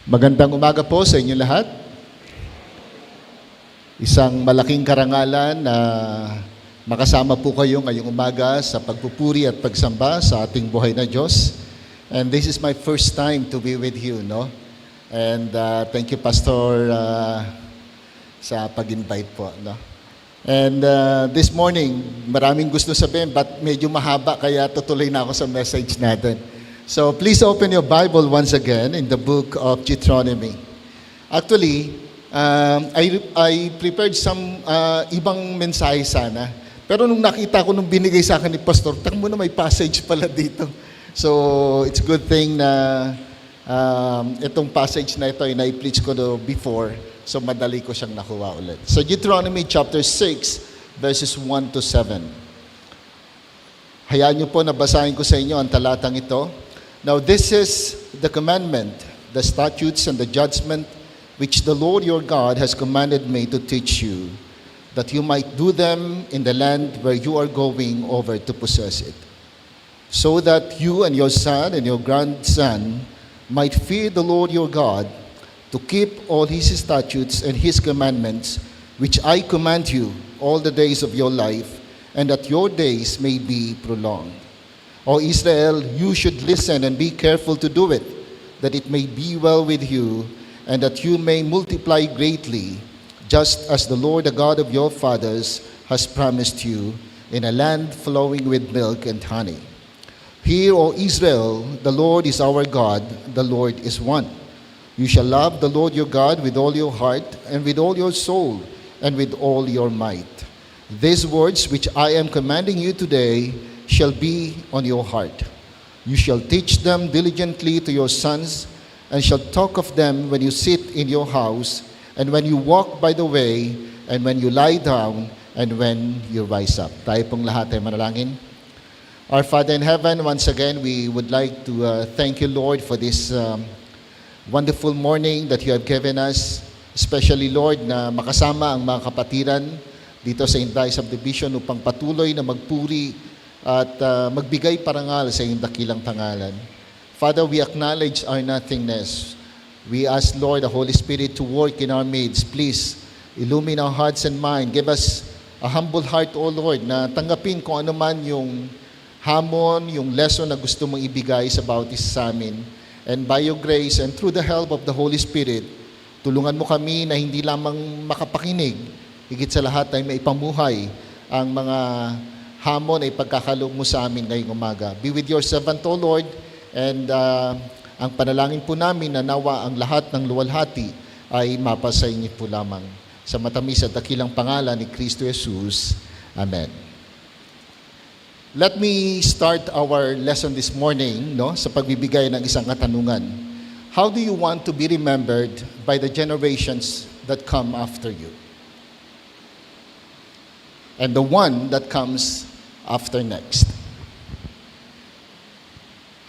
Magandang umaga po sa inyo lahat. Isang malaking karangalan na makasama po kayo ngayong umaga sa pagpupuri at pagsamba sa ating buhay na Diyos. And this is my first time to be with you, no? And thank you, Pastor, sa pag-invite po, no? And this morning, maraming gusto sabihin, but medyo mahaba, kaya tutuloy na ako sa message natin. So please open your Bible once again in the book of Deuteronomy. Actually, I prepared some ibang mensahe sana. Pero nung nakita ko, nung binigay sa akin ni Pastor, takbo na may passage pala dito. So it's a good thing na itong passage na ito ay na-preach ko before. So madali ko siyang nakuha ulit. So Deuteronomy chapter 6, verses 1 to 7. Hayaan niyo po na basahin ko sa inyo ang talatang ito. Now this is the commandment, the statutes and the judgment which the Lord your God has commanded me to teach you, that you might do them in the land where you are going over to possess it, so that you and your son and your grandson might fear the Lord your God, to keep all his statutes and his commandments, which I command you all the days of your life, and that your days may be prolonged. O Israel, you should listen and be careful to do it, that it may be well with you, and that you may multiply greatly, just as the Lord, the God of your fathers, has promised you, in a land flowing with milk and honey. Hear, O Israel, the Lord is our God, the Lord is one. You shall love the Lord your God with all your heart, and with all your soul, and with all your might. These words which I am commanding you today shall be on your heart. You shall teach them diligently to your sons, and shall talk of them when you sit in your house, and when you walk by the way, and when you lie down, and when you rise up. Tayo pong lahat ay manalangin. Our Father in heaven, once again, we would like to thank you, Lord, for this wonderful morning that you have given us, especially, Lord, na makasama ang mga kapatiran dito sa Inday Subdivision upang patuloy na magpuri at magbigay parangal sa iyong dakilang pangalan. Father, we acknowledge our nothingness. We ask, Lord, the Holy Spirit to work in our midst. Please, illumine our hearts and mind. Give us a humble heart, O Lord, na tanggapin kung ano man yung hamon, yung lesson na gusto mong ibigay sa bawat isa sa amin. And by your grace and through the help of the Holy Spirit, tulungan mo kami na hindi lamang makapakinig, higit sa lahat ay maipamuhay ang mga hamon ay pagkakaloob mo sa amin ngayong umaga. Be with your servant, O Lord, and ang panalangin po namin na nawa ang lahat ng luwalhati ay mapasa inyo po lamang. Sa matamis at dakilang pangalan ni Kristo Jesus. Amen. Let me start our lesson this morning, sa pagbibigay ng isang katanungan. How do you want to be remembered by the generations that come after you? And the one that comes after next.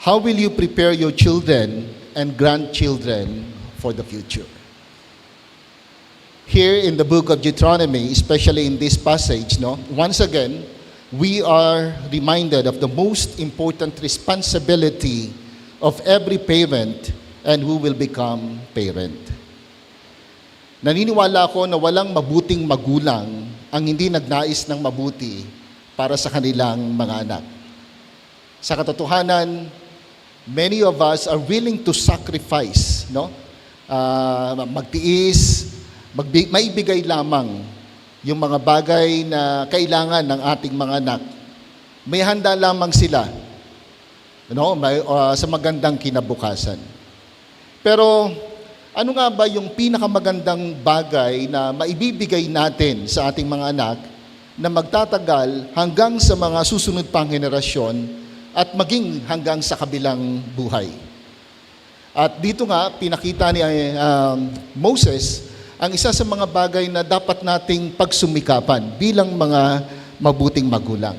How will you prepare your children and grandchildren for the future? Here in the book of Deuteronomy, especially in this passage, once again, we are reminded of the most important responsibility of every parent and who will become parent. Naniniwala ako na walang mabuting magulang ang hindi nagnais ng mabuti para sa kanilang mga anak. Sa katotohanan, many of us are willing to sacrifice, magtiis, maibigay lamang yung mga bagay na kailangan ng ating mga anak. May handa lamang sila sa magandang kinabukasan. Pero ano nga ba yung pinakamagandang bagay na maibibigay natin sa ating mga anak na magtatagal hanggang sa mga susunod pang henerasyon at maging hanggang sa kabilang buhay? At dito nga, pinakita ni Moses ang isa sa mga bagay na dapat nating pagsumikapan bilang mga mabuting magulang.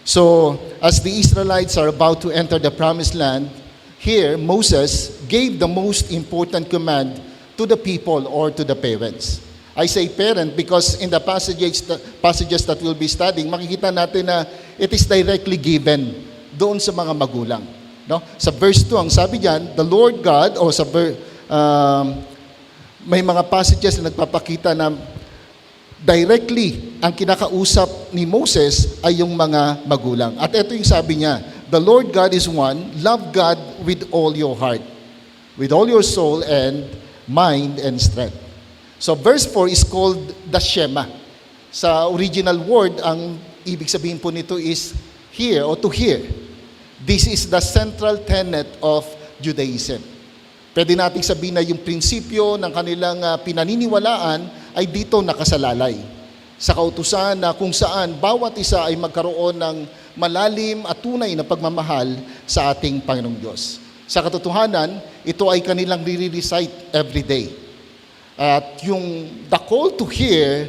So, as the Israelites are about to enter the promised land, here, Moses gave the most important command to the people or to the parents. I say parent because in the passages that we'll be studying, makikita natin na it is directly given doon sa mga magulang. Sa verse 2, ang sabi diyan, the Lord God, may mga passages na nagpapakita na directly ang kinakausap ni Moses ay yung mga magulang. At ito yung sabi niya, "The Lord God is one, love God with all your heart, with all your soul and mind and strength." So verse 4 is called the Shema. Sa original word, ang ibig sabihin po nito is hear or to hear. This is the central tenet of Judaism. Pwede nating sabihin na yung prinsipyo ng kanilang pinaniniwalaan ay dito nakasalalay. Sa kautusan na kung saan bawat isa ay magkaroon ng malalim at tunay na pagmamahal sa ating Panginoong Diyos. Sa katotohanan, ito ay kanilang re-recite every day. At yung the call to hear,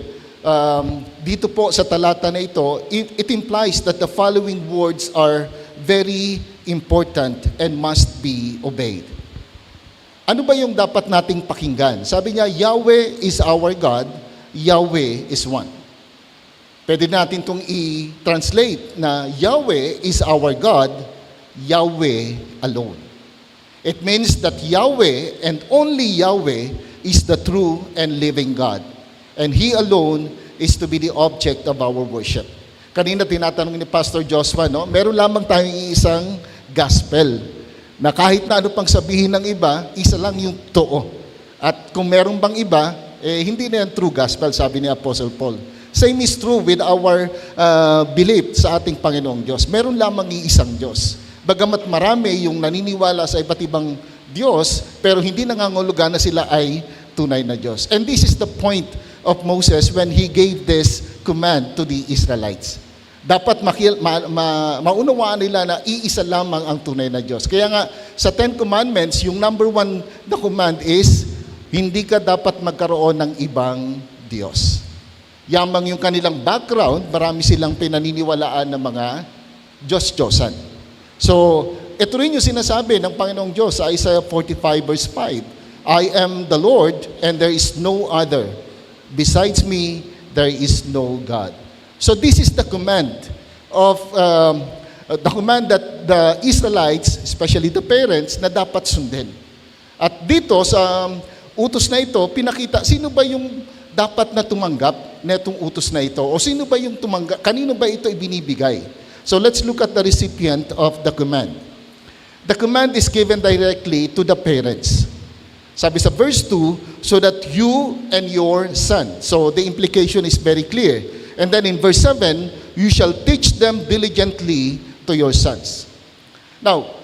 dito po sa talata na ito, it implies that the following words are very important and must be obeyed. Ano ba yung dapat nating pakinggan? Sabi niya, Yahweh is our God, Yahweh is one. Pwede natin itong i-translate na Yahweh is our God, Yahweh alone. It means that Yahweh and only Yahweh is the true and living God. And He alone is to be the object of our worship. Kanina tinatanong ni Pastor Joshua, no? Meron lamang tayong isang gospel na kahit na ano pang sabihin ng iba, isa lang yung totoo. At kung meron bang iba, hindi na yan true gospel, sabi ni Apostle Paul. Same is true with our belief sa ating Panginoong Diyos. Meron lamang iisang Diyos. Bagamat marami yung naniniwala sa iba't ibang Diyos, pero hindi nangangulugan na sila ay tunay na Diyos. And this is the point of Moses when he gave this command to the Israelites. Dapat maunawaan nila na iisa lamang ang tunay na Diyos. Kaya nga, sa Ten Commandments, yung number one na command is, hindi ka dapat magkaroon ng ibang Diyos. Yamang yung kanilang background, marami silang pinaniniwalaan ng mga Diyos-Diyosan. So, ito rin yung sinasabi ng Panginoong Diyos sa Isaiah 45 verse 5. I am the Lord and there is no other. Besides me, there is no God. So this is the command of that the Israelites, especially the parents, na dapat sundin. At dito sa utos na ito, pinakita sino ba yung dapat na tumanggap na itong utos na ito? O sino ba yung tumanggap? Kanino ba ito ibinibigay? So let's look at the recipient of the command. The command is given directly to the parents. Sabi sa verse 2, so that you and your son. So the implication is very clear. And then in verse 7, you shall teach them diligently to your sons. Now,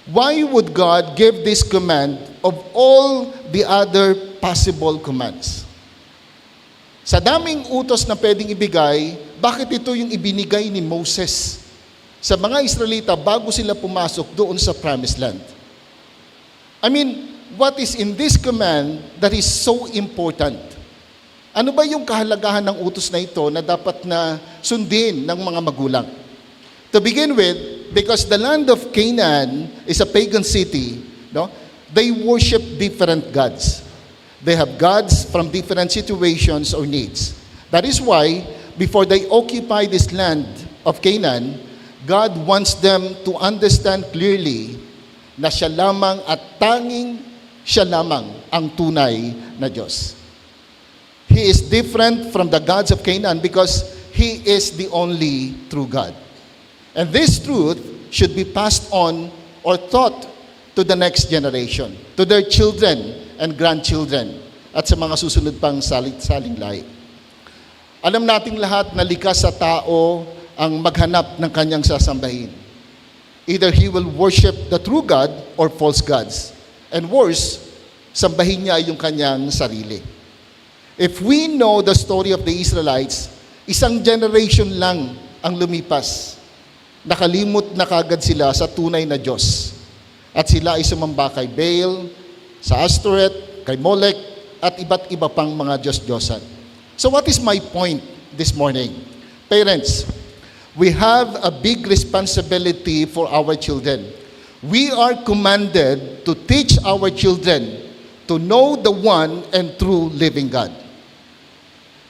why would God give this command of all the other possible commands? Sa daming utos na pwedeng ibigay, bakit ito yung ibinigay ni Moses sa mga Israelita bago sila pumasok doon sa Promised Land? I mean, what is in this command that is so important? Ano ba yung kahalagahan ng utos na ito na dapat na sundin ng mga magulang? To begin with, because the land of Canaan is a pagan city, no? They worship different gods. They have gods from different situations or needs. That is why, before they occupy this land of Canaan, God wants them to understand clearly na siya lamang at tanging siya lamang ang tunay na Diyos. He is different from the gods of Canaan because He is the only true God. And this truth should be passed on or taught to the next generation, to their children and grandchildren, at sa mga susunod pang saling lahi. Alam nating lahat na likas sa tao ang maghanap ng kanyang sasambahin. Either he will worship the true God or false gods. And worse, sambahin niya yung kanyang sarili. If we know the story of the Israelites, isang generation lang ang lumipas. Nakalimot na kagad sila sa tunay na Diyos. At sila ay sumamba kay Baal, sa Ashtoreth, kay Molech, at iba't iba pang mga Diyos-Diyosan. So what is my point this morning? Parents, we have a big responsibility for our children. We are commanded to teach our children to know the one and true living God.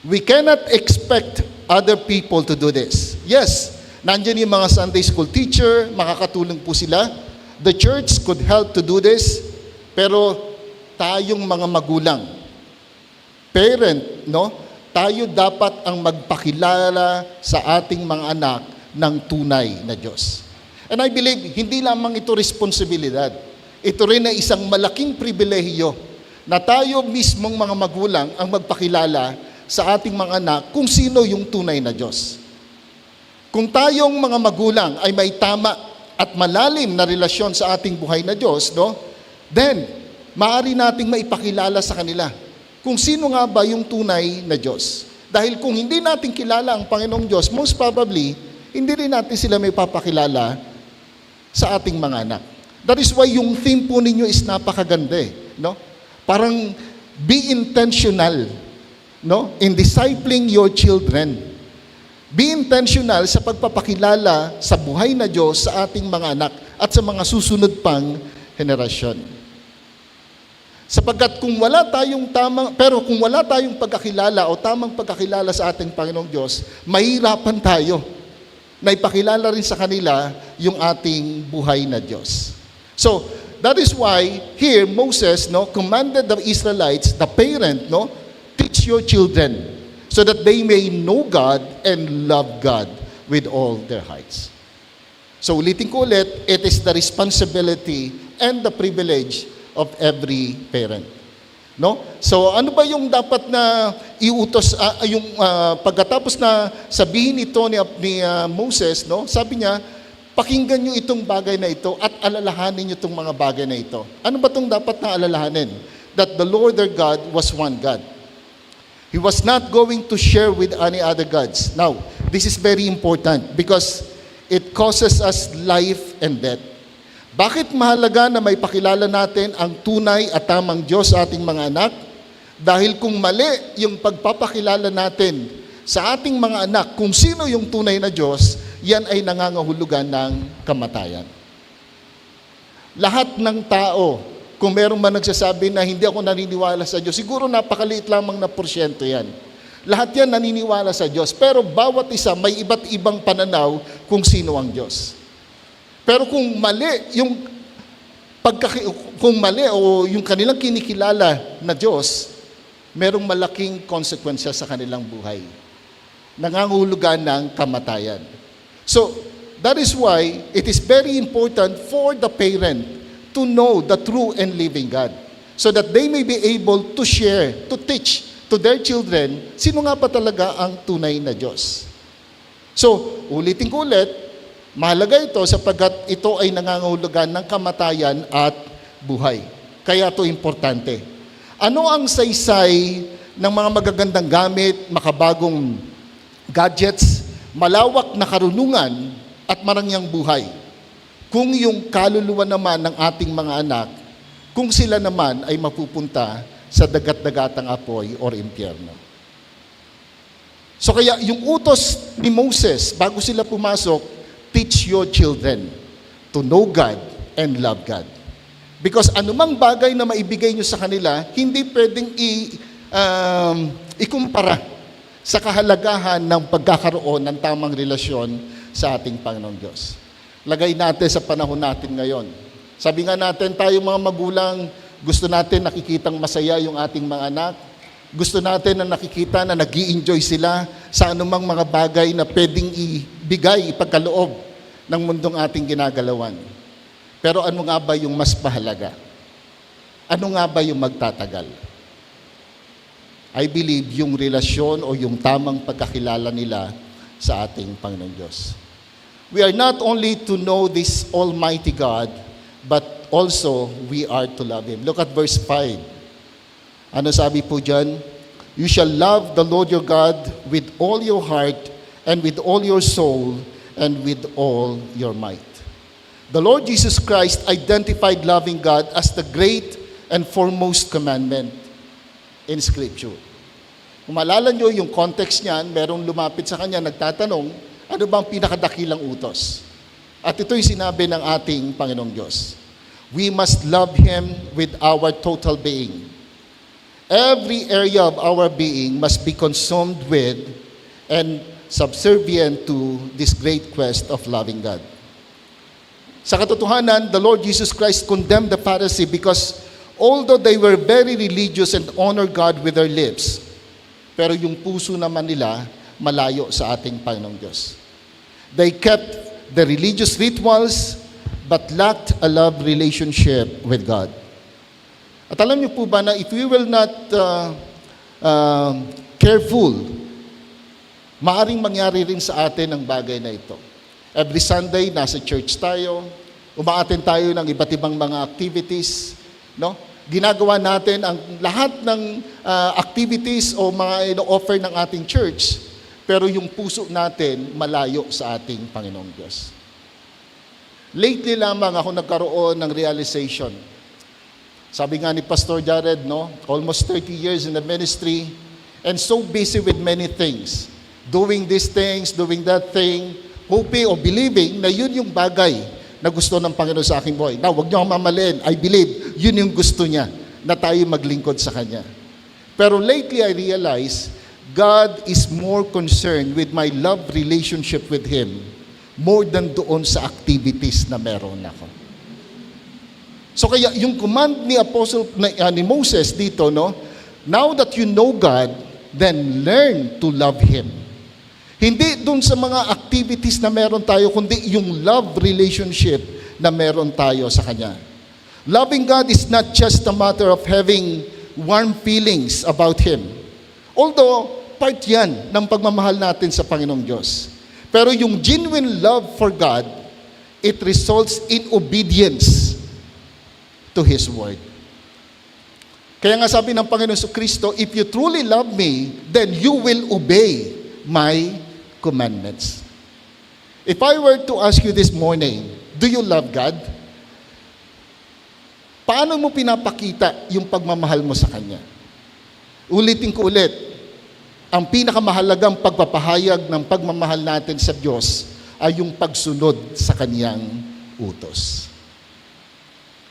We cannot expect other people to do this. Yes, nandiyan yung mga Sunday school teacher, makakatulong po sila. The church could help to do this. Pero tayong mga magulang, parent, no? Tayo dapat ang magpakilala sa ating mga anak ng tunay na Diyos. And I believe, hindi lamang ito responsibilidad. Ito rin ay isang malaking pribilehiyo na tayo mismong mga magulang ang magpakilala sa ating mga anak kung sino yung tunay na Diyos. Kung tayong mga magulang ay may tama at malalim na relasyon sa ating buhay na Diyos, no? Then, maaari nating maipakilala sa kanila kung sino nga ba yung tunay na Diyos. Dahil kung hindi natin kilala ang Panginoong Diyos, most probably, hindi rin natin sila may papakilala sa ating mga anak. That is why yung theme po ninyo is napakaganda, no? Parang be intentional, no? In discipling your children. Be intentional sa pagpapakilala sa buhay na Diyos sa ating mga anak at sa mga susunod pang henerasyon. Sapagkat kung wala tayong pagkakilala o tamang pagkakilala sa ating Panginoong Diyos, mahirapan tayo na ipakilala rin sa kanila yung ating buhay na Diyos. So, that is why here Moses, no, commanded the Israelites, the parent, no, teach your children so that they may know God and love God with all their hearts. So, ulitin ko ulit, it is the responsibility and the privilege of every parent. No? So ano ba yung dapat na iutos pagkatapos na sabihin ito ni Moses, no? Sabi niya, pakinggan niyo itong bagay na ito at alalahanin niyo itong mga bagay na ito. Ano ba itong dapat na alalahanin? That the Lord their God was one God. He was not going to share with any other gods. Now, this is very important because it causes us life and death. Bakit mahalaga na may pakilala natin ang tunay at tamang Diyos sa ating mga anak? Dahil kung mali yung pagpapakilala natin sa ating mga anak kung sino yung tunay na Diyos, yan ay nangangahulugan ng kamatayan. Lahat ng tao, kung meron man nagsasabi na hindi ako naniniwala sa Diyos, siguro napakaliit lamang na porsyento yan. Lahat yan naniniwala sa Diyos, pero bawat isa may iba't ibang pananaw kung sino ang Diyos. Pero kung mali o yung kanilang kinikilala na Diyos, merong malaking konsekwensya sa kanilang buhay. Nangangahulugan ng kamatayan. So, that is why it is very important for the parent to know the true and living God so that they may be able to share, to teach to their children sino nga pa talaga ang tunay na Diyos. So, ulitin ko ulit, mahalaga ito sapagkat ito ay nangangahulugan ng kamatayan at buhay. Kaya ito importante. Ano ang saysay ng mga magagandang gamit, makabagong gadgets, malawak na karunungan at marangyang buhay? Kung yung kaluluwa naman ng ating mga anak, kung sila naman ay mapupunta sa dagat-dagatang apoy o impyerno. So kaya yung utos ni Moses bago sila pumasok, teach your children to know God and love God. Because anumang bagay na maibigay nyo sa kanila, hindi pwedeng ikumpara sa kahalagahan ng pagkakaroon ng tamang relasyon sa ating Panginoong Diyos. Lagay natin sa panahon natin ngayon. Sabi nga natin, tayo mga magulang, gusto natin nakikitang masaya yung ating mga anak. Gusto natin na nakikita na nag-i-enjoy sila sa anumang mga bagay na pwedeng ibigay, ipagkaloob ng mundong ating ginagalawan. Pero ano nga ba yung mas mahalaga? Ano nga ba yung magtatagal? I believe yung relasyon o yung tamang pagkakilala nila sa ating Panginoong Diyos. We are not only to know this Almighty God, but also we are to love Him. Look at verse 5. Ano sabi po dyan? You shall love the Lord your God with all your heart and with all your soul and with all your might. The Lord Jesus Christ identified loving God as the great and foremost commandment in Scripture. Kung maalala nyo yung context niyan, merong lumapit sa kanya, nagtatanong, ano bang pinakadakilang utos? At ito'y sinabi ng ating Panginoong Diyos. We must love Him with our total being. Every area of our being must be consumed with and subservient to this great quest of loving God. Sa katotohanan, the Lord Jesus Christ condemned the Pharisee because although they were very religious and honor God with their lips, pero yung puso naman nila malayo sa ating Panginoong Diyos. They kept the religious rituals but lacked a love relationship with God. At alam niyo po ba na if we will not careful, maaring mangyari rin sa atin ang bagay na ito. Every Sunday, nasa church tayo, umaattend tayo ng iba't ibang mga activities, no? Ginagawa natin ang lahat ng activities o mga ino-offer ng ating church, pero yung puso natin malayo sa ating Panginoong Diyos. Lately lamang ako nagkaroon ng realization. Sabi nga ni Pastor Jared, no, almost 30 years in the ministry and so busy with many things. Doing these things, doing that thing, hoping or believing na yun yung bagay na gusto ng Panginoon sa aking buhay. Now, huwag niyo akong mamaliin. I believe yun yung gusto niya, na tayo maglingkod sa Kanya. Pero lately I realized, God is more concerned with my love relationship with Him more than doon sa activities na meron ako. So kaya yung command ni ni Moses dito, no, now that you know God, then learn to love Him. Hindi dun sa mga activities na meron tayo, kundi yung love relationship na meron tayo sa Kanya. Loving God is not just a matter of having warm feelings about Him. Although, part yan ng pagmamahal natin sa Panginoong Diyos. Pero yung genuine love for God, it results in obedience to His Word. Kaya nga sabi ng Panginoon Kristo, if you truly love me, then you will obey my commandments. If I were to ask you this morning, do you love God? Paano mo pinapakita yung pagmamahal mo sa Kanya? Ulitin ko ulit, ang pinakamahalagang pagpapahayag ng pagmamahal natin sa Diyos ay yung pagsunod sa Kanyang utos.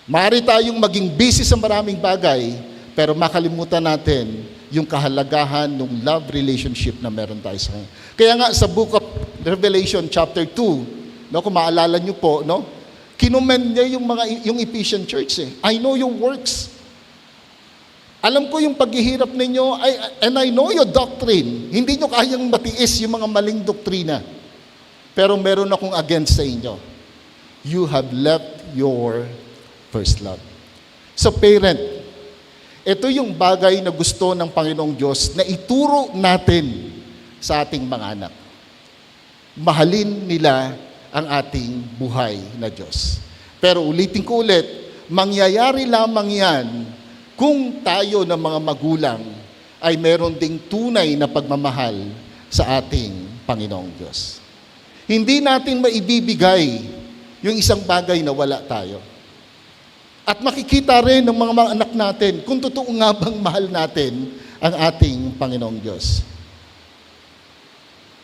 Maaari tayong maging busy sa maraming bagay, pero makalimutan natin yung kahalagahan ng love relationship na meron tayo sa Kanya. Kaya nga sa Book of Revelation chapter 2, no, kung maalala niyo po, no, kinumen niya yung Ephesian church eh. I know your works. Alam ko yung paghihirap ninyo, and I know your doctrine. Hindi nyo kayang matiis yung mga maling doktrina. Pero meron akong against sa inyo. You have left your first love. So parent, ito yung bagay na gusto ng Panginoong Diyos na ituro natin sa ating mga anak. Mahalin nila ang ating buhay na Diyos. Pero ulitin ko ulit, mangyayari lamang yan kung tayo ng mga magulang ay meron ding tunay na pagmamahal sa ating Panginoong Diyos. Hindi natin maibibigay yung isang bagay na wala tayo. At makikita rin ng mga anak natin kung totoo nga bang mahal natin ang ating Panginoong Diyos.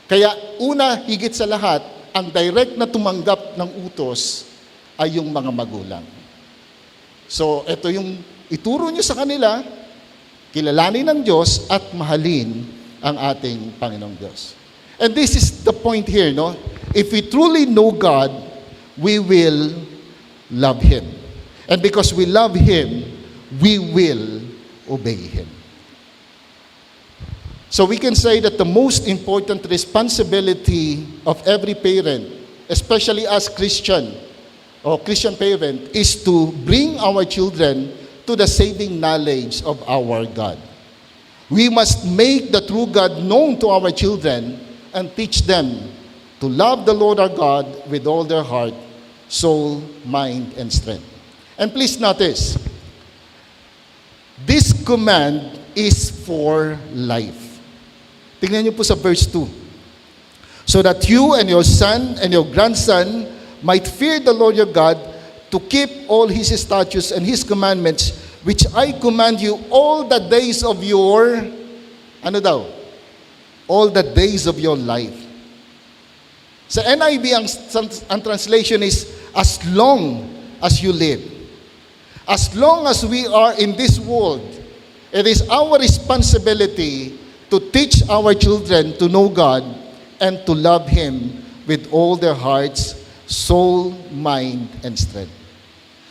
Kaya una, higit sa lahat, ang direct na tumanggap ng utos ay yung mga magulang. So, ito yung ituro nyo sa kanila, kilalanin ng Diyos at mahalin ang ating Panginoong Diyos. And this is the point here, no? If we truly know God, we will love Him. And because we love Him, we will obey Him. So we can say that the most important responsibility of every parent, especially as Christian or Christian parent, is to bring our children to the saving knowledge of our God. We must make the true God known to our children and teach them to love the Lord our God with all their heart, soul, mind, and strength. And please notice, this command is for life. Tingnan niyo po sa verse 2. So that you and your son and your grandson might fear the Lord your God, to keep all His statutes and His commandments, which I command you all the days of your, all the days of your life. Sa NIV, ang translation is, as long as you live. As long as we are in this world, it is our responsibility to teach our children to know God and to love Him with all their hearts, soul, mind, and strength.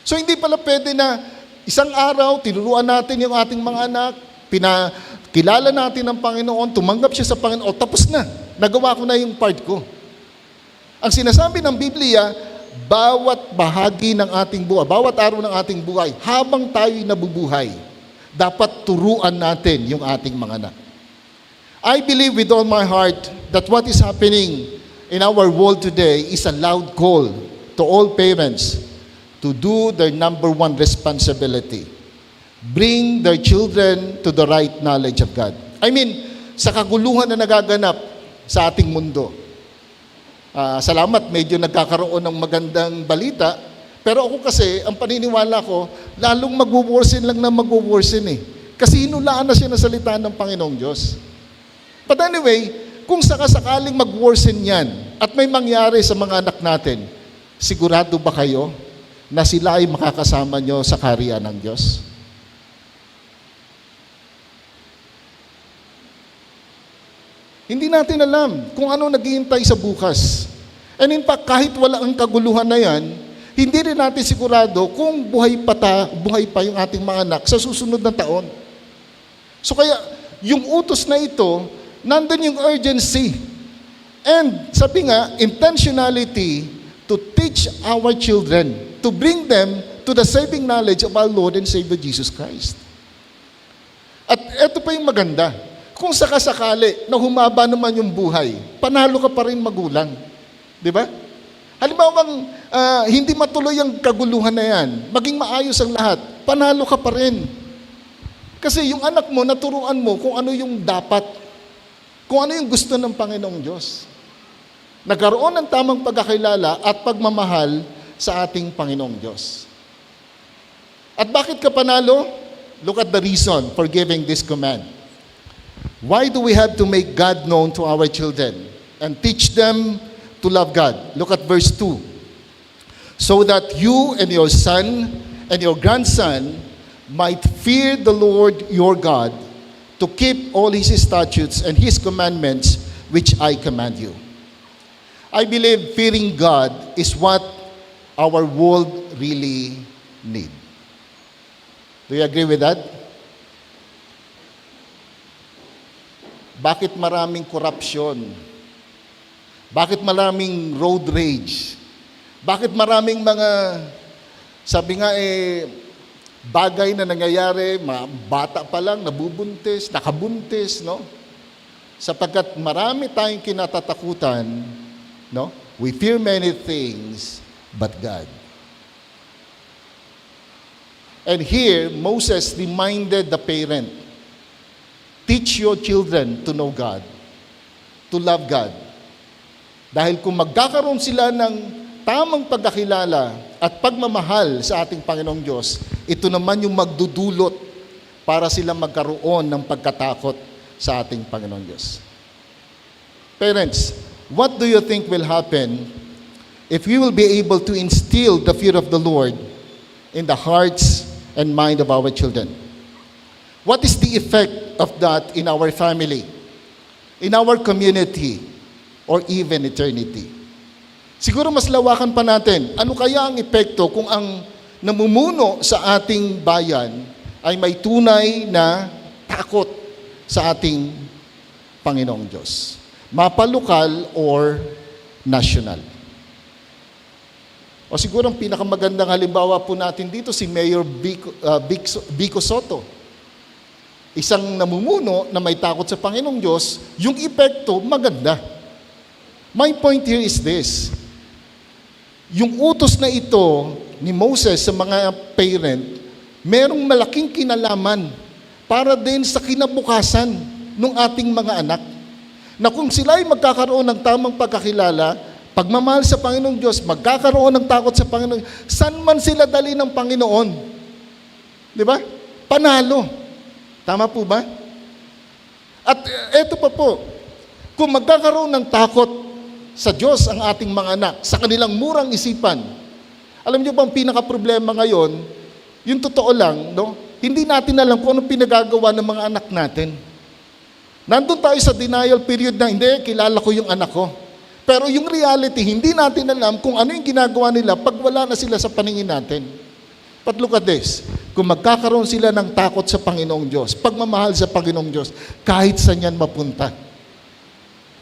So hindi pala pwede na Isang araw, tinuruan natin yung ating mga anak, pinakilala natin ang Panginoon, tumanggap siya sa Panginoon, tapos na. Nagawa ko na yung part ko. Ang sinasabi ng Biblia, bawat bahagi ng ating buhay, bawat araw ng ating buhay, habang tayo'y nabubuhay, dapat turuan natin yung ating mga anak. I believe with all my heart that what is happening in our world today is a loud call to all parents to do their number one responsibility. Bring their children to the right knowledge of God. I mean, sa kaguluhan na nagaganap sa ating mundo. Salamat, medyo nagkakaroon ng magandang balita. Pero ako kasi, ang paniniwala ko, lalong mag-worsen lang na mag-worsen eh. Kasi hinulaan na siya ng salita ng Panginoong Diyos. But anyway, kung sakasakaling mag-worsen yan at may mangyari sa mga anak natin, sigurado ba kayo na sila ay makakasama nyo sa kaharian ng Diyos? Hindi natin alam kung ano naghihintay sa bukas. And in fact, kahit wala ang kaguluhan na yan, hindi rin natin sigurado kung buhay pa yung ating mga anak sa susunod na taon. So kaya, yung utos na ito, nandun yung urgency. And sabi nga, intentionality to teach our children, to bring them to the saving knowledge of our Lord and Savior Jesus Christ. At eto pa yung maganda. Kung sakasakali na humaba naman yung buhay, panalo ka pa rin magulang. Di ba? Halimbawa, hindi matuloy ang kaguluhan na yan, maging maayos ang lahat, panalo ka pa rin. Kasi yung anak mo, naturuan mo kung ano yung dapat, kung ano yung gusto ng Panginoong Diyos. Nagkaroon ng tamang pagkakilala at pagmamahal sa ating Panginoong Diyos. At bakit ka panalo? Look at the reason for giving this command. Why do we have to make God known to our children and teach them to love God? Look at verse 2. So that you and your son and your grandson might fear the Lord your God, to keep all His statutes and His commandments which I command you. I believe fearing God is what our world really needs. Do you agree with that? Bakit maraming corruption? Bakit maraming road rage? Bakit maraming mga, sabi nga bagay na nangyayari, bata pa lang, nabubuntis, nakabuntis, no? Sapagkat marami tayong kinatatakutan, no? We fear many things, but God. And here, Moses reminded the parent, teach your children to know God, to love God. Dahil kung magkakaroon sila ng tamang pagkakilala at pagmamahal sa ating Panginoong Diyos, ito naman yung magdudulot para sila magkaroon ng pagkatakot sa ating Panginoong Diyos. Parents, what do you think will happen if we will be able to instill the fear of the Lord in the hearts and mind of our children? What is the effect of that in our family, in our community, or even eternity? Siguro mas lawakan pa natin, ano kaya ang epekto kung ang namumuno sa ating bayan ay may tunay na takot sa ating Panginoong Diyos, mapalokal or national? O siguro ang pinakamagandang halimbawa po natin dito si Mayor Vico Soto. Isang namumuno na may takot sa Panginoong Diyos, yung epekto maganda. My point here is this. Yung utos na ito ni Moses sa mga parent, merong malaking kinalaman para din sa kinabukasan ng ating mga anak. Na kung sila ay magkakaroon ng tamang pagkakilala, pagmamahal sa Panginoong Diyos, magkakaroon ng takot sa Panginoon, saan man sila dali ng Panginoon? Di ba? Panalo. Tama po ba? At eto pa po, kung magkakaroon ng takot sa Diyos ang ating mga anak, sa kanilang murang isipan, alam niyo ba ang pinaka-problema ngayon, yung totoo lang, no? Hindi natin alam kung anong pinagagawa ng mga anak natin. Nandun tayo sa denial period na, hindi, kilala ko yung anak ko. Pero yung reality, hindi natin alam kung ano yung ginagawa nila pag wala na sila sa paningin natin. But look at this. kung magkakaroon sila ng takot sa Panginoong Diyos, pagmamahal sa Panginoong Diyos, kahit saan yan mapunta.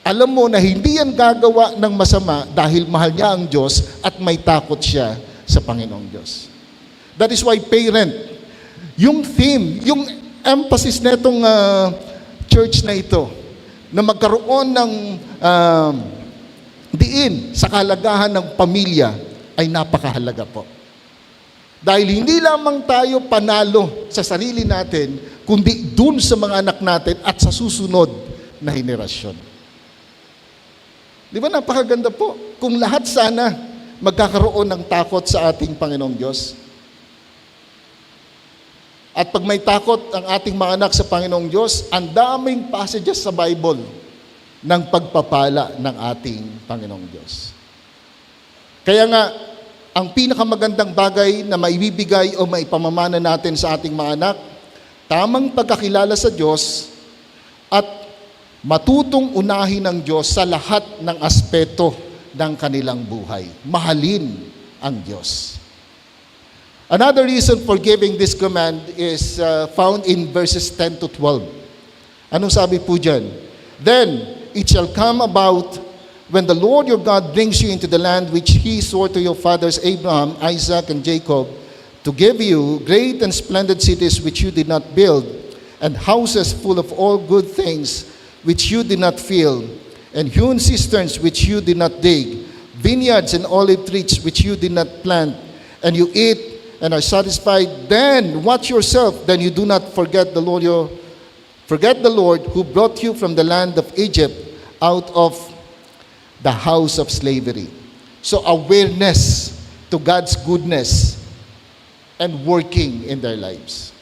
Alam mo na hindi yan gagawa ng masama dahil mahal niya ang Diyos at may takot siya sa Panginoong Diyos. That is why parent, yung theme, yung emphasis na itong church na ito, na magkaroon ng diin sa kahalagahan ng pamilya ay napakahalaga po. Dahil hindi lamang tayo panalo sa sarili natin, kundi dun sa mga anak natin at sa susunod na henerasyon. Di ba napakaganda po? Kung lahat sana magkakaroon ng takot sa ating Panginoong Diyos. At pag may takot ang ating mga anak sa Panginoong Diyos, ang daming passages sa Bible ng pagpapala ng ating Panginoong Diyos. Kaya nga, ang pinakamagandang bagay na maibibigay o maipamamana natin sa ating mga anak, tamang pagkakilala sa Diyos at matutong unahin ng Diyos sa lahat ng aspeto ng kanilang buhay. Mahalin ang Diyos. Another reason for giving this command is found in verses 10 to 12. Anong sabi po dyan? Then it shall come about when the Lord your God brings you into the land which He swore to your fathers Abraham, Isaac, and Jacob, to give you great and splendid cities which you did not build, and houses full of all good things which you did not fill, and hewn cisterns which you did not dig, vineyards and olive trees which you did not plant, and you eat and are satisfied. Then watch yourself, then you do not forget the Lord who brought you from the land of Egypt out of the house of slavery. So awareness to God's goodness and working in their lives.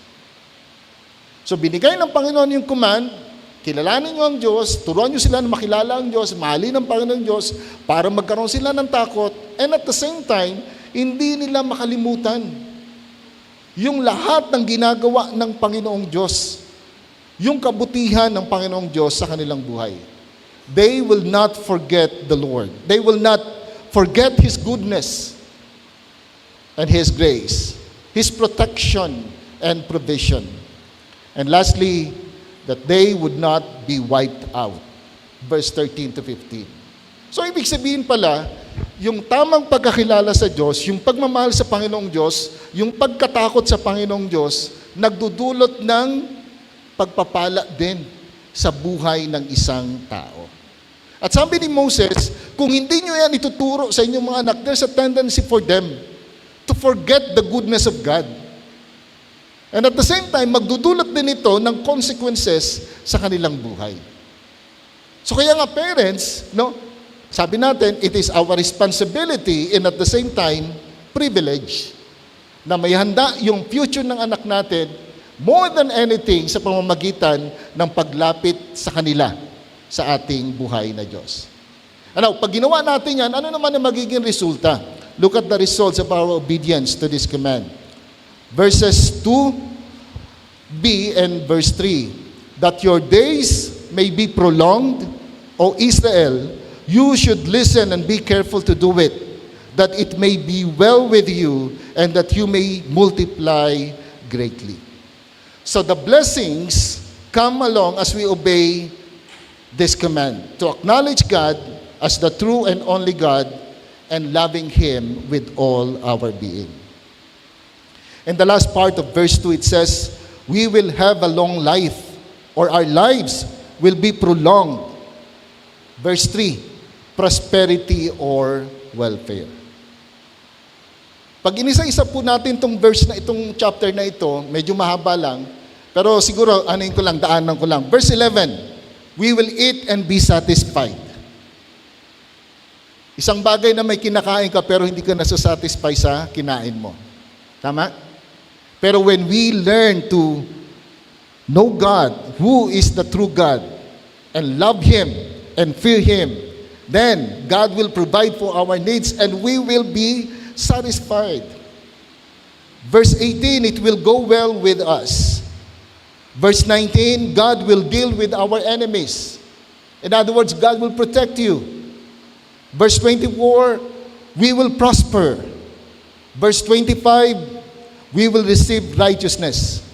So binigay ng Panginoon yung command, kilalanin nyo ang Diyos, turuan nyo sila na makilala ang Diyos, mahalin ang Panginoon Diyos para magkaroon sila ng takot, and at the same time, hindi nila makalimutan yung lahat ng ginagawa ng Panginoong Diyos, yung kabutihan ng Panginoong Diyos sa kanilang buhay. They will not forget the Lord. They will not forget His goodness and His grace, His protection and provision. And lastly, that they would not be wiped out. Verse 13 to 15. So ibig sabihin pala, yung tamang pagkakilala sa Diyos, yung pagmamahal sa Panginoong Diyos, yung pagkatakot sa Panginoong Diyos, nagdudulot ng pagpapala din sa buhay ng isang tao. At sabi ni Moses, kung hindi nyo yan ituturo sa inyong mga anak, there's a tendency for them to forget the goodness of God. And at the same time, magdudulot din ito ng consequences sa kanilang buhay. So kaya nga parents, sabi natin, it is our responsibility and at the same time, privilege na may handa yung future ng anak natin more than anything sa pamamagitan ng paglapit sa kanila sa ating buhay na Diyos. Ano, pag ginawa natin yan, ano naman ang magiging resulta? Look at the results of our obedience to this command. Verses 2b and verse 3, that your days may be prolonged, O Israel, you should listen and be careful to do it, that it may be well with you and that you may multiply greatly. So the blessings come along as we obey this command, to acknowledge God as the true and only God and loving Him with all our being. In the last part of verse 2, it says, we will have a long life, or our lives will be prolonged. Verse 3, prosperity or welfare. Pag inisa-isa po natin itong chapter na ito, medyo mahaba lang, pero siguro, daanan ko lang. Verse 11, we will eat and be satisfied. Isang bagay na may kinakain ka pero hindi ka nasasatisfy sa kinain mo. Tama? Pero when we learn to know God, who is the true God, and love Him and fear Him, then God will provide for our needs and we will be satisfied. Verse 18, it will go well with us. Verse 19, God will deal with our enemies. In other words, God will protect you. Verse 24, we will prosper. Verse 25, we will receive righteousness.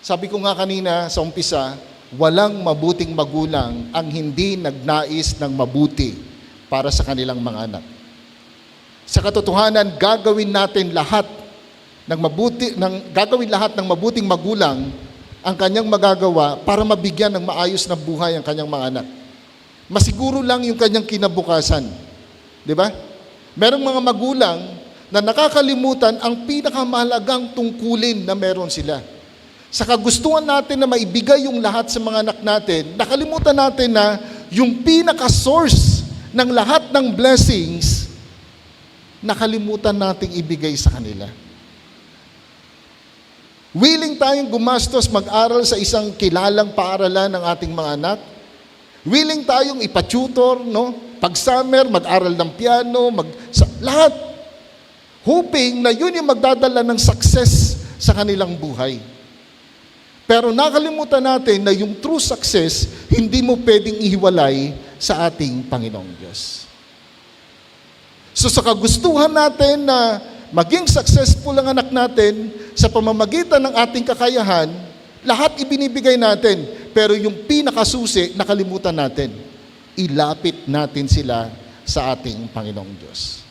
Sabi ko nga kanina sa umpisa, walang mabuting magulang ang hindi nagnais ng mabuti para sa kanilang mga anak. Sa katotohanan, gagawin lahat ng mabuting magulang ang kanyang magagawa para mabigyan ng maayos na buhay ang kanyang mga anak. Masiguro lang yung kanyang kinabukasan. Di ba? Merong mga magulang na nakakalimutan ang pinakamahalagang tungkulin na meron sila. Sa kagustuhan natin na maibigay yung lahat sa mga anak natin, nakalimutan natin na yung pinaka-source ng lahat ng blessings, nakalimutan nating ibigay sa kanila. Willing tayong gumastos mag-aral sa isang kilalang paaralan ng ating mga anak. Willing tayong ipatutor, no? Pag summer, mag-aral ng piano, lahat. Hoping na yun yung magdadala ng success sa kanilang buhay. Pero nakalimutan natin na yung true success, hindi mo pwedeng ihiwalay sa ating Panginoong Diyos. So sa kagustuhan natin na maging successful ang anak natin, sa pamamagitan ng ating kakayahan, lahat ibinibigay natin. Pero yung pinakasusi, nakalimutan natin. Ilapit natin sila sa ating Panginoong Diyos.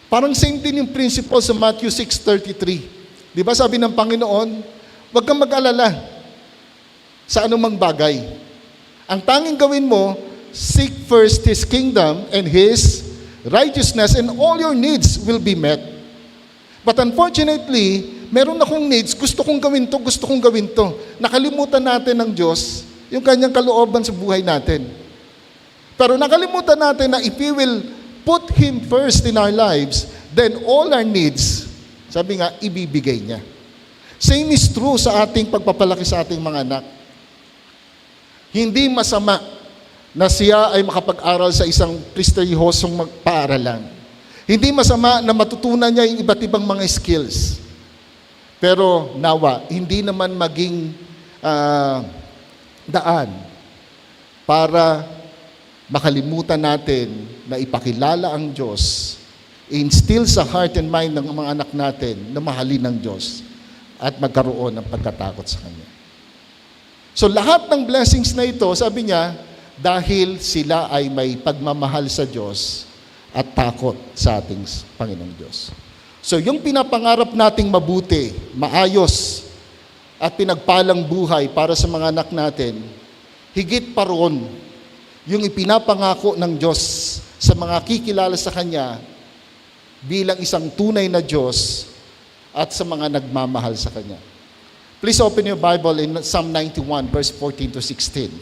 Parang same din yung principle sa Matthew 6:33. Di ba sabi ng Panginoon, huwag kang mag-alala sa anumang bagay. Ang tanging gawin mo, seek first His kingdom and His righteousness and all your needs will be met. But unfortunately, meron akong needs, gusto kong gawin to. Nakalimutan natin ng Diyos yung kanyang kalooban sa buhay natin. Pero nakalimutan natin na if we will put Him first in our lives, then all our needs, sabi nga, ibibigay niya. Same is true sa ating pagpapalaki sa ating mga anak. Hindi masama na siya ay makapag-aral sa isang prestihosong paaralan. Hindi masama na matutunan niya yung iba't ibang mga skills. Pero nawa, hindi naman maging daan para makalimutan natin na ipakilala ang Diyos, instill sa heart and mind ng mga anak natin na mahalin ng Diyos at magkaroon ng pagkatakot sa Kanya. So lahat ng blessings na ito, sabi niya, dahil sila ay may pagmamahal sa Diyos at takot sa ating Panginoong Diyos. So yung pinapangarap nating mabuti, maayos, at pinagpalang buhay para sa mga anak natin, higit pa roon, yung ipinapangako ng Diyos sa mga kikilala sa Kanya bilang isang tunay na Diyos at sa mga nagmamahal sa Kanya. Please open your Bible in Psalm 91, verse 14 to 16.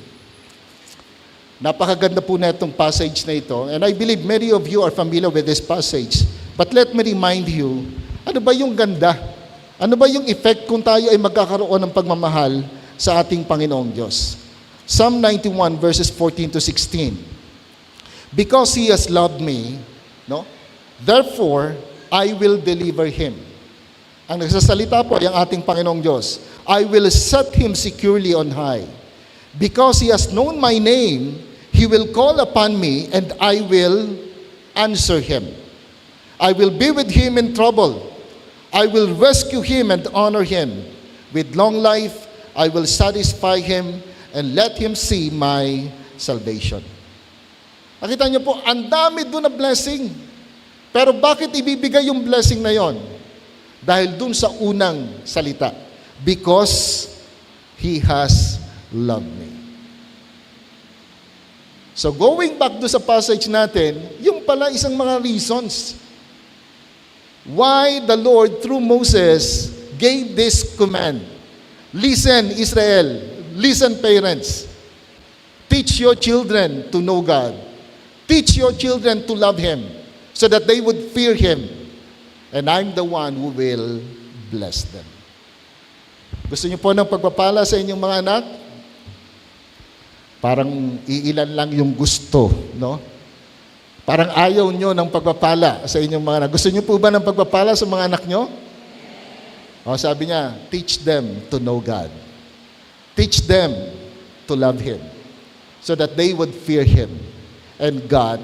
Napakaganda po na itong passage na ito. And I believe many of you are familiar with this passage. But let me remind you, ano ba yung ganda? Ano ba yung effect kung tayo ay magkakaroon ng pagmamahal sa ating Panginoong Diyos? Psalm 91 verses 14 to 16. Because He has loved me, no? Therefore, I will deliver Him. Ang nagsasalita po ay ang ating Panginoong Diyos. I will set Him securely on high. Because He has known my name, He will call upon me and I will answer Him. I will be with Him in trouble. I will rescue Him and honor Him. With long life, I will satisfy Him and let Him see my salvation. Nakita niyo po, ang dami doon na blessing. Pero bakit ibibigay yung blessing na yon? Dahil doon sa unang salita. Because He has loved me. So going back doon sa passage natin, yung pala isang mga reasons why the Lord through Moses gave this command. Listen, Israel. Listen, parents. Teach your children to know God. Teach your children to love Him so that they would fear Him. And I'm the one who will bless them. Gusto niyo po ng pagpapala sa inyong mga anak? Parang iilan lang yung gusto, no? Parang ayaw nyo ng pagpapala sa inyong mga anak. Gusto nyo po ba ng pagpapala sa mga anak nyo? O, sabi niya, teach them to know God. Teach them to love Him so that they would fear Him. And God,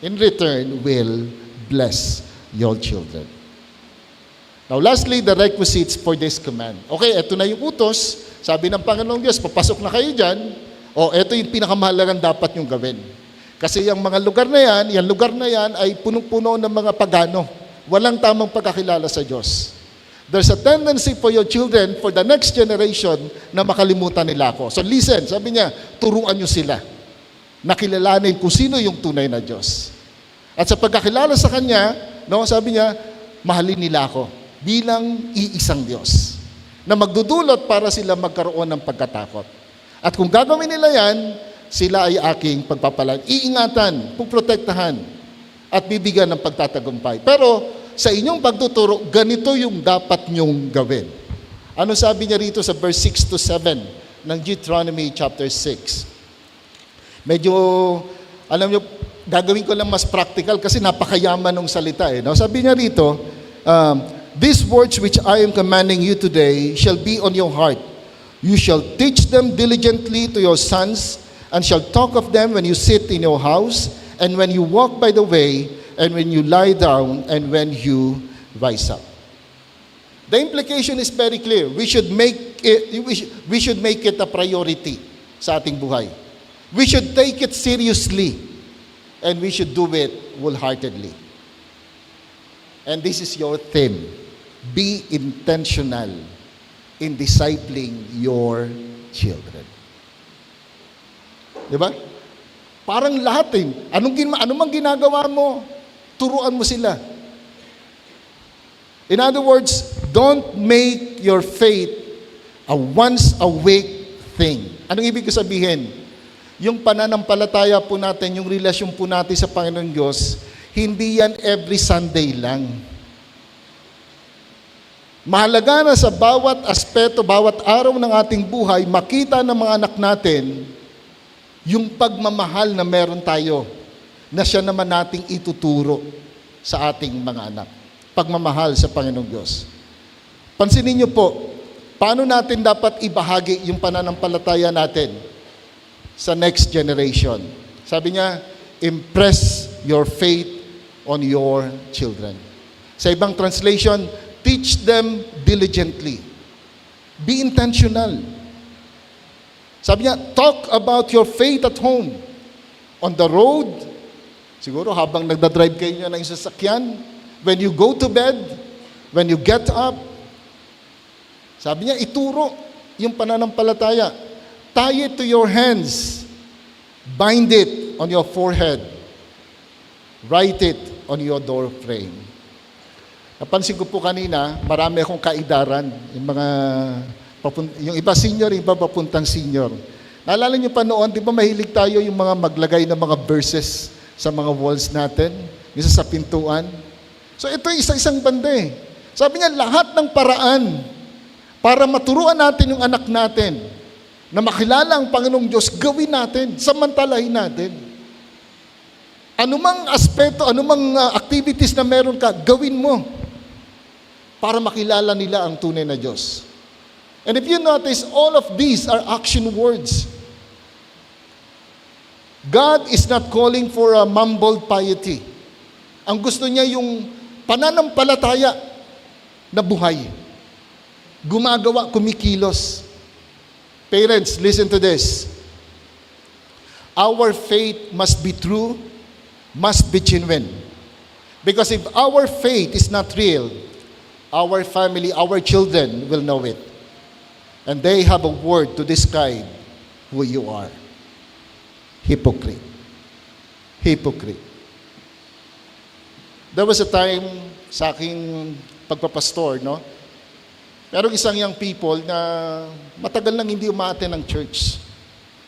in return, will bless your children. Now lastly, the requisites for this command. Okay, eto na yung utos. Sabi ng Panginoong Diyos, papasok na kayo dyan. O, eto yung pinakamahalagang dapat yung gawin. Kasi yung mga lugar na yan ay punong-puno ng mga pagano. Walang tamang pagkakilala sa Diyos. There's a tendency for your children, for the next generation, na makalimutan nila ako. So listen, sabi niya, turuan niyo sila. Nakilalanin kung sino yung tunay na Diyos. At sa pagkakilala sa Kanya, sabi niya, mahalin nila ako bilang iisang Diyos na magdudulot para sila magkaroon ng pagkatakot. At kung gagawin nila yan, sila ay aking pagpapalaan. Iingatan, puprotektahan, at bibigyan ng pagtatagumpay. Pero sa inyong pagtuturo, ganito yung dapat nyong gawin. Ano sabi niya rito sa verse 6 to 7 ng Deuteronomy chapter 6? Medyo, alam niyo, gagawin ko lang mas practical kasi napakayaman ng salita. Sabi niya rito, these words which I am commanding you today shall be on your heart. You shall teach them diligently to your sons, and shall talk of them when you sit in your house, and when you walk by the way, and when you lie down, and when you rise up. The implication is very clear. We should make it a priority sa ating buhay. We should take it seriously, and we should do it wholeheartedly. And this is your theme. Be intentional in discipling your children. Diba? Parang lahat anong ginagawa mo, turuan mo sila. In other words, don't make your faith a once-a-week thing. Anong ibig ko sabihin? Yung pananampalataya po natin, yung relasyon po natin sa Panginoon Diyos, hindi yan every Sunday lang. Mahalaga na sa bawat aspeto, bawat araw ng ating buhay, makita ng mga anak natin yung pagmamahal na meron tayo na siya naman nating ituturo sa ating mga anak. Pagmamahal sa Panginoong Diyos. Pansinin niyo po, paano natin dapat ibahagi yung pananampalataya natin sa next generation? Sabi niya, impress your faith on your children. Sa ibang translation, teach them diligently. Be intentional. Sabi niya, talk about your faith at home. On the road, siguro habang nagdadrive kayo ng sasakyan, when you go to bed, when you get up, sabi niya, ituro yung pananampalataya. Tie it to your hands. Bind it on your forehead. Write it on your door frame. Napansin ko po kanina, marami akong kaidaran. Yung iba senior, yung iba papuntang senior. Naalala niyo pa noon, di ba mahilig tayo yung mga maglagay ng mga verses sa mga walls natin, isa sa pintuan. So ito isa-isang banda eh. Sabi niya, lahat ng paraan para maturuan natin yung anak natin na makilala ang Panginoong Diyos, gawin natin, samantalahin natin. Anumang aspeto, anumang activities na meron ka, gawin mo para makilala nila ang tunay na Diyos. And if you notice, all of these are action words. God is not calling for a mumbled piety. Ang gusto niya yung pananampalataya na buhay. Gumagawa, kumikilos. Parents, listen to this. Our faith must be true, must be genuine. Because if our faith is not real, our family, our children will know it. And they have a word to describe who you are. Hypocrite. Hypocrite. There was a time sa aking pagpapastor, no? Pero isang young people na matagal nang hindi umaattend ng church.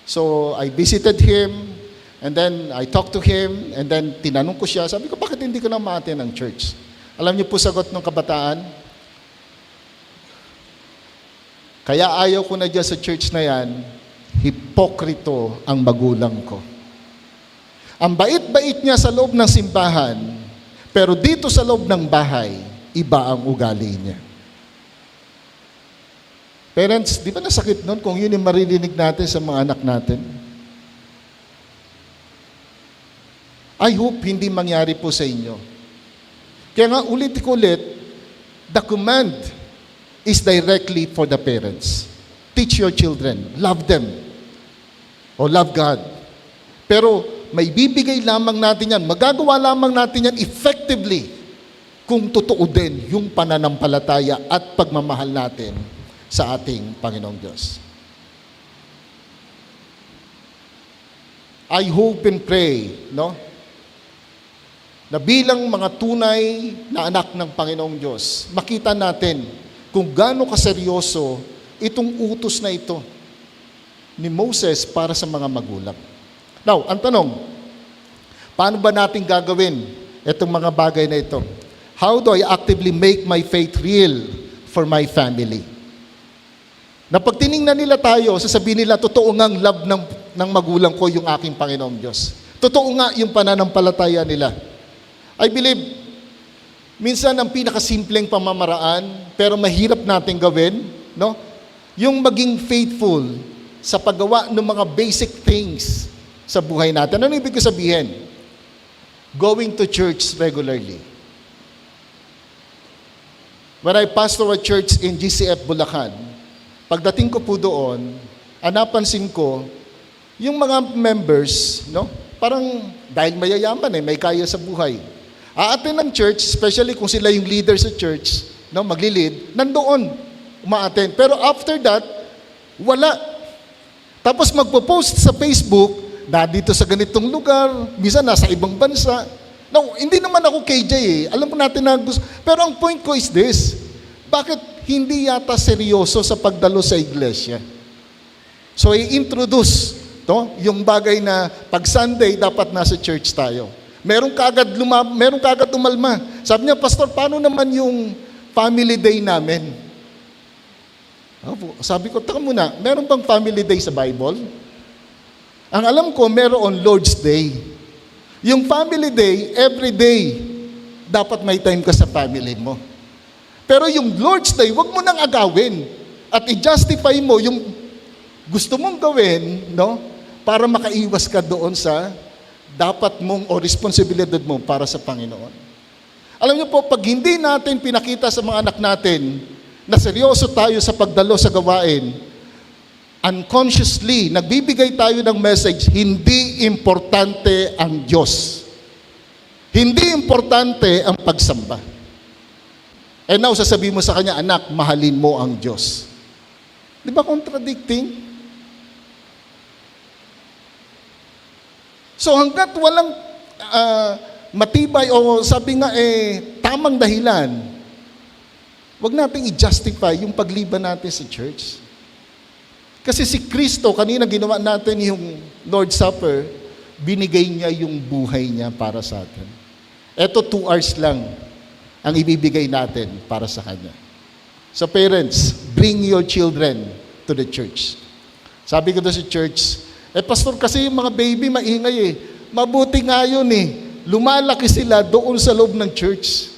So, I visited him, and then I talked to him, and then tinanong ko siya, sabi ko, bakit hindi ka na umaattend ng church? Alam niyo po sagot ng kabataan? Kaya ayaw ko na dyan sa church na yan, hipokrito ang magulang ko. Ang bait-bait niya sa loob ng simbahan, pero dito sa loob ng bahay, iba ang ugali niya. Parents, di ba nasakit nun kung yun yung maririnig natin sa mga anak natin? I hope hindi mangyari po sa inyo. Kaya nga ulit, the command is directly for the parents. Teach your children, love them, o love God. Pero may bibigay lamang natin yan, magagawa lamang natin yan effectively kung totoo din yung pananampalataya at pagmamahal natin sa ating Panginoong Diyos. I hope and pray, na bilang mga tunay na anak ng Panginoong Diyos, makita natin kung gaano kaseryoso itong utos na ito ni Moses para sa mga magulang. Now, ang tanong, paano ba natin gagawin itong mga bagay na ito? How do I actively make my faith real for my family? Na pag tiningnan nila tayo, sasabihin nila, totoo ngang love ng magulang ko yung aking Panginoong Diyos. Totoo nga yung pananampalataya nila. I believe, minsan ang pinakasimpleng pamamaraan, pero mahirap natin gawin, yung maging faithful sa paggawa ng mga basic things sa buhay natin. Ano ibig sabihin? Going to church regularly. When I pastor a church in GCF Bulacan, pagdating ko po doon, napansin ko, yung mga members, parang dahil mayayaman may kaya sa buhay. Aaten ng church, especially kung sila yung leader sa church, magli-lead, nandoon, umaaten. Pero after that, wala. Tapos magpo-post sa Facebook, na dito sa ganitong lugar, minsan nasa ibang bansa. Now, hindi naman ako KJ Alam mo natin na gusto. Pero ang point ko is this, bakit hindi yata seryoso sa pagdalo sa iglesia? So, i-introduce yung bagay na pag Sunday, dapat nasa church tayo. Meron kagad umalma. Sabi niya, Pastor, paano naman yung family day namin? Sabi ko, taka muna, meron bang family day sa Bible? Ang alam ko, meron Lord's Day. Yung family day, every day, dapat may time ka sa family mo. Pero yung Lord's Day, wag mo nang agawin. At i-justify mo yung gusto mong gawin, para makaiwas ka doon sa dapat mong o responsibilidad mo para sa Panginoon. Alam niyo po, pag hindi natin pinakita sa mga anak natin na seryoso tayo sa pagdalo sa gawain, unconsciously, nagbibigay tayo ng message, hindi importante ang Diyos. Hindi importante ang pagsamba. And now, sasabihin mo sa kanya, anak, mahalin mo ang Diyos. Di ba contradicting? So hanggat walang matibay o sabi nga tamang dahilan, wag nating i-justify yung pagliban natin sa church. Kasi si Kristo, kanina ginawa natin yung Lord's Supper, binigay niya yung buhay niya para sa atin. Eto 2 hours lang ang ibibigay natin para sa Kanya. So parents, bring your children to the church. Sabi ko doon sa church, Pastor, kasi yung mga baby maingay Mabuti nga yun Lumalaki sila doon sa loob ng church.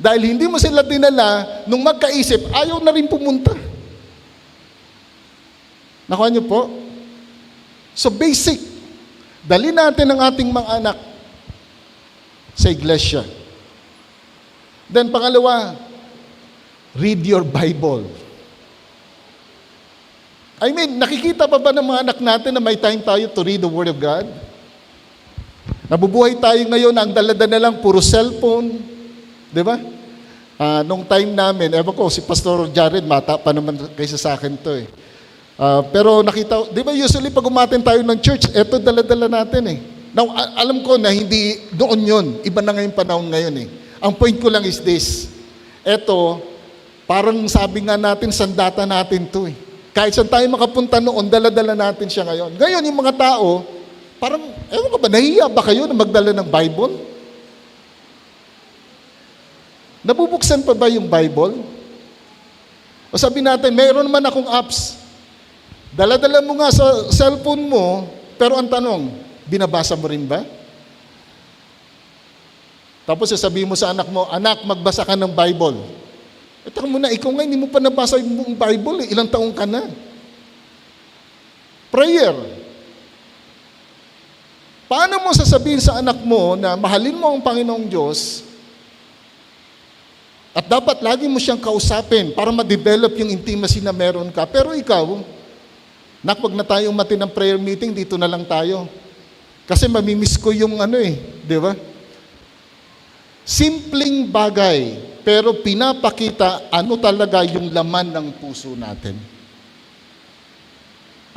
Dahil hindi mo sila dinala, nung magkaisip, ayaw na rin pumunta. Nakuha niyo po? So basic, dali natin ang ating mga anak sa iglesia. Then pangalawa, read your Bible. I mean, nakikita pa ba ng mga anak natin na may time tayo to read the Word of God? Nabubuhay tayo ngayon na ang dala-dala lang puro cellphone. Di ba? Nung time namin, ewan ko, si Pastor Jared, mata pa naman kaysa sa akin to pero nakita, di ba usually pag umaten tayo ng church, eto dala-dala natin Now, alam ko na hindi doon yun. Iba na ngayong panahon ngayon Ang point ko lang is this. Eto, parang sabi nga natin, sandata natin to Kahit saan tayo makapunta noon, dala-dala natin siya ngayon. Ngayon, yung mga tao, parang, ewan ko ba, nahiya ba kayo na magdala ng Bible? Nabubuksan pa ba yung Bible? O sabi natin, mayroon naman akong apps. Dala-dala mo nga sa cellphone mo, pero ang tanong, binabasa mo rin ba? Tapos sasabihin mo sa anak mo, anak, magbasa ka ng Bible. Taka muna, ikaw nga, hindi mo pa nabasa yung Bible Ilang taong ka na? Prayer. Paano mo sasabihin sa anak mo na mahalin mo ang Panginoong Diyos At dapat lagi mo siyang kausapin para ma-develop yung intimacy na meron ka. Pero ikaw, wag na tayong ng prayer meeting, dito na lang tayo. Kasi mamimiss ko yung di ba? Simpleng bagay, pero pinapakita ano talaga yung laman ng puso natin.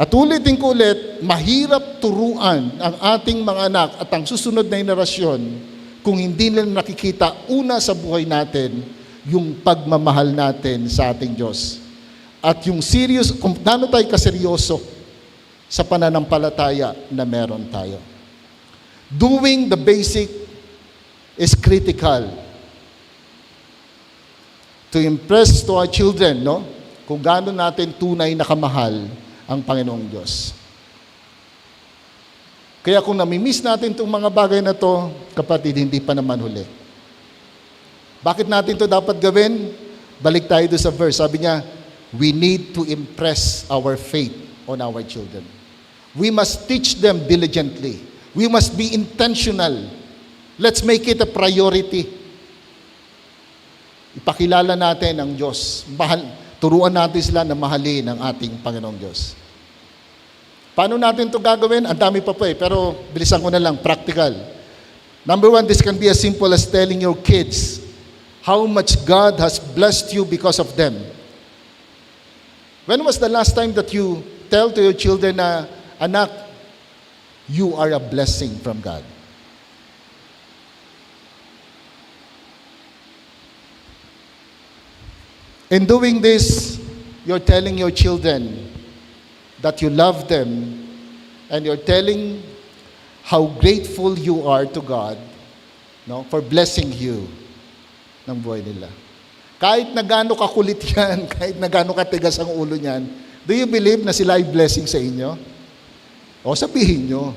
At ulitin ko ulit, mahirap turuan ang ating mga anak at ang susunod na henerasyon kung hindi nila nakikita una sa buhay natin yung pagmamahal natin sa ating Diyos. At yung serious, kung gaano tayo kaseryoso sa pananampalataya na meron tayo. Doing the basic is critical to impress to our children, kung gaano natin tunay na kamahal ang Panginoong Diyos. Kaya kung namimiss natin itong mga bagay na to, kapatid, hindi pa naman huli. Bakit natin to dapat gawin? Balik tayo doon sa verse. Sabi niya, we need to impress our faith on our children. We must teach them diligently. We must be intentional. Let's make it a priority. Ipakilala natin ang Diyos. Turuan natin sila na mahalin ang ating Panginoong Diyos. Paano natin ito gagawin? Ang dami pa pero bilisan ko na lang, practical. Number one, this can be as simple as telling your kids how much God has blessed you because of them. When was the last time that you tell to your children na, anak, you are a blessing from God? In doing this, you're telling your children that you love them, and you're telling how grateful you are to God, for blessing you ng buhay nila. Kahit na gaano kakulit yan, kahit na gaano katigas ang ulo niyan, do you believe na sila ay blessing sa inyo? O sabihin nyo.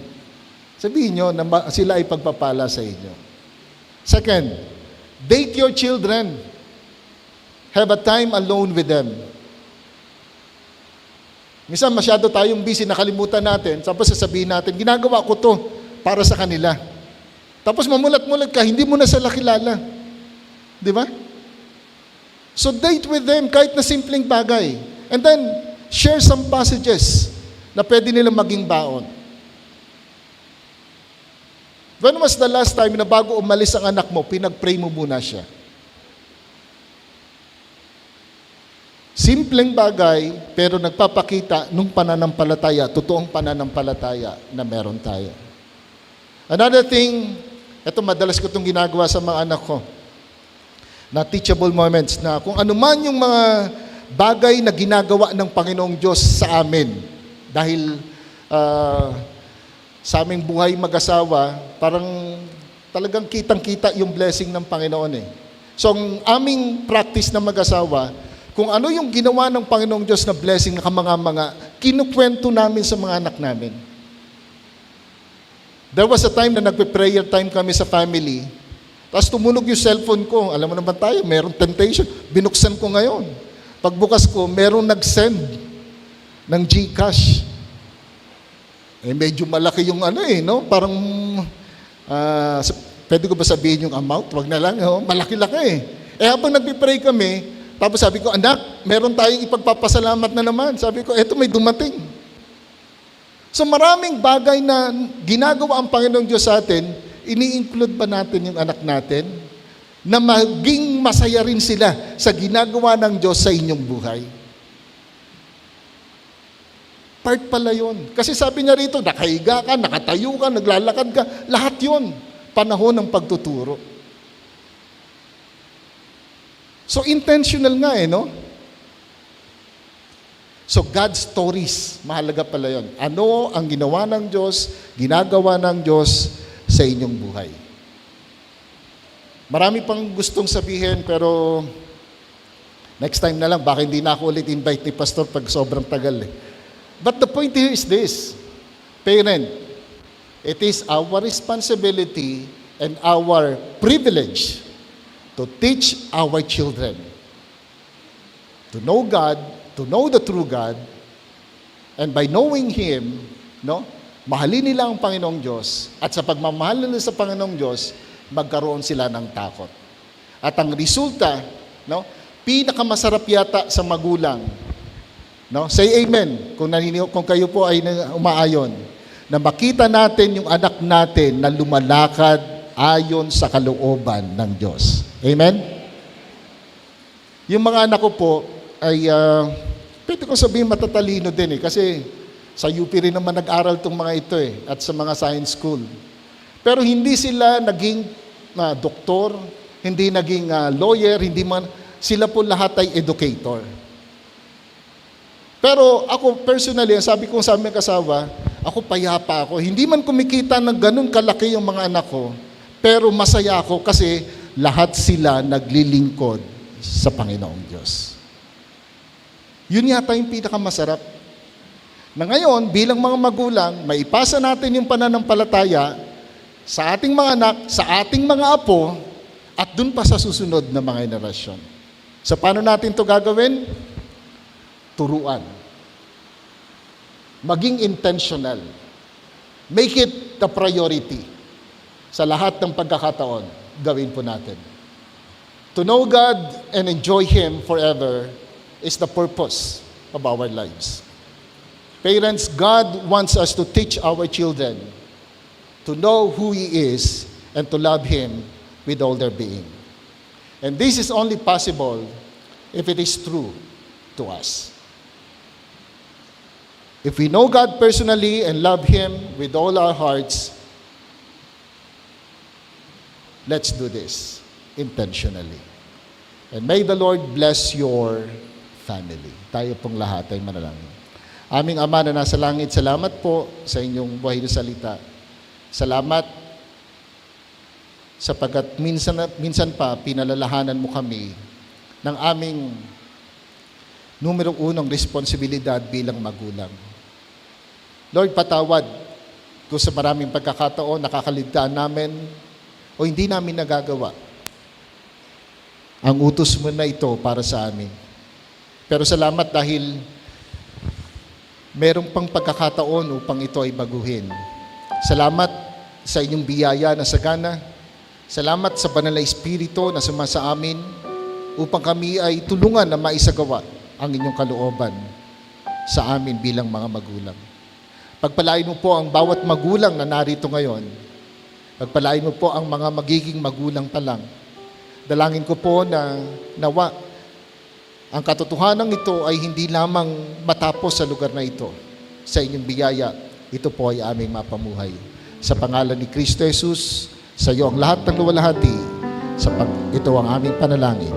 Sabihin nyo na sila ay pagpapala sa inyo. Second, date your children. Have a time alone with them. Minsan masyado tayong busy, nakalimutan natin, tapos sasabihin natin, ginagawa ko to para sa kanila. Tapos mamulat-mulat ka, hindi mo na sila kilala. Di ba? So date with them, kahit na simpleng bagay. And then, share some passages na pwede nilang maging baon. When was the last time na bago umalis ang anak mo, pinag-pray mo muna siya? Simpleng bagay, pero nagpapakita nung pananampalataya, totoong pananampalataya na meron tayo. Another thing, ito madalas ko itong ginagawa sa mga anak ko, na teachable moments, na kung ano man yung mga bagay na ginagawa ng Panginoong Diyos sa amin, dahil sa aming buhay mag-asawa, parang talagang kitang-kita yung blessing ng Panginoon eh. So ang aming practice na mag-asawa, kung ano yung ginawa ng Panginoong Diyos na blessing na kamanga-manga, kinukwento namin sa mga anak namin. There was a time na nagpe-prayer time kami sa family, tapos tumunog yung cellphone ko. Alam mo naman tayo, merong temptation. Binuksan ko ngayon. Pagbukas ko, merong nag-send ng GCash. Medyo malaki yung parang, pwede ko ba sabihin yung amount? Wag na lang, malaki-laki habang nagpe-pray kami, tapos sabi ko, anak, meron tayong ipagpapasalamat na naman. Sabi ko, eto may dumating. So maraming bagay na ginagawa ang Panginoong Diyos sa atin, ini-include ba natin yung anak natin na maging masaya rin sila sa ginagawa ng Diyos sa inyong buhay? Part pala yun. Kasi sabi niya rito, nakahiga ka, nakatayo ka, naglalakad ka, lahat yun. Panahon ng pagtuturo. So intentional nga So God's stories, mahalaga pala yun. Ano ang ginawa ng Diyos, ginagawa ng Diyos sa inyong buhay. Marami pang gustong sabihin, pero next time na lang, baka hindi na ako ulit invite ni Pastor pag sobrang tagal But the point here is this, parent, it is our responsibility and our privilege to teach our children to know God, to know the true God, and by knowing Him, mahalin nila ang Panginoong Diyos, at sa pagmamahal nila sa Panginoong Diyos, magkaroon sila ng takot. At ang resulta, No? Pinakamasarap yata sa magulang. No? Say amen kung kayo po ay umaayon. Na makita natin yung anak natin na lumalakad ayon sa kalooban ng Diyos. Amen? Yung mga anak ko po ay, pwede ko sabihin matatalino din kasi sa UP rin naman nag-aral itong mga ito at sa mga science school. Pero hindi sila naging doktor, hindi naging lawyer, sila po lahat ay educator. Pero ako personally, sabi ko sa aming kasawa, ako payapa ako. Hindi man kumikita ng ganun kalaki yung mga anak ko, pero masaya ako kasi lahat sila naglilingkod sa Panginoong Diyos. Yun yata yung pinakamasarap. Na ngayon, bilang mga magulang, maipasa natin yung pananampalataya sa ating mga anak, sa ating mga apo, at dun pa sa susunod na mga henerasyon. So, paano natin to gagawin? Turuan. Maging intentional. Make it the priority. Sa lahat ng pagkakataon, gawin po natin. To know God and enjoy Him forever is the purpose of our lives. Parents, God wants us to teach our children to know who He is and to love Him with all their being. And this is only possible if it is true to us. If we know God personally and love Him with all our hearts, let's do this intentionally. And may the Lord bless your family. Tayo pong lahat ay manalangin. Aming Ama na nasa langit, salamat po sa inyong buhay na salita. Salamat sapagkat minsan pa pinalalahanan mo kami ng aming numero unong responsibilidad bilang magulang. Lord, patawad kung sa maraming pagkakataon nakakaligtaan namin o hindi namin nagagawa ang utos mo na ito para sa amin. Pero salamat dahil merong pang pagkakataon upang ito ay baguhin. Salamat sa inyong biyaya na sagana. Salamat sa banal na Espiritu na sumasa amin upang kami ay tulungan na maisagawa ang inyong kalooban sa amin bilang mga magulang. Pagpalain mo po ang bawat magulang na narito ngayon. Pagpalain mo po ang mga magiging magulang pa lang. Dalangin ko po na nawa ang katotohanan ito ay hindi lamang matapos sa lugar na ito. Sa inyong biyaya, ito po ay aming mapamuhay. Sa pangalan ni Kristo Jesus, sa iyo ang lahat ng luwalhati. Ito ang aming panalangin.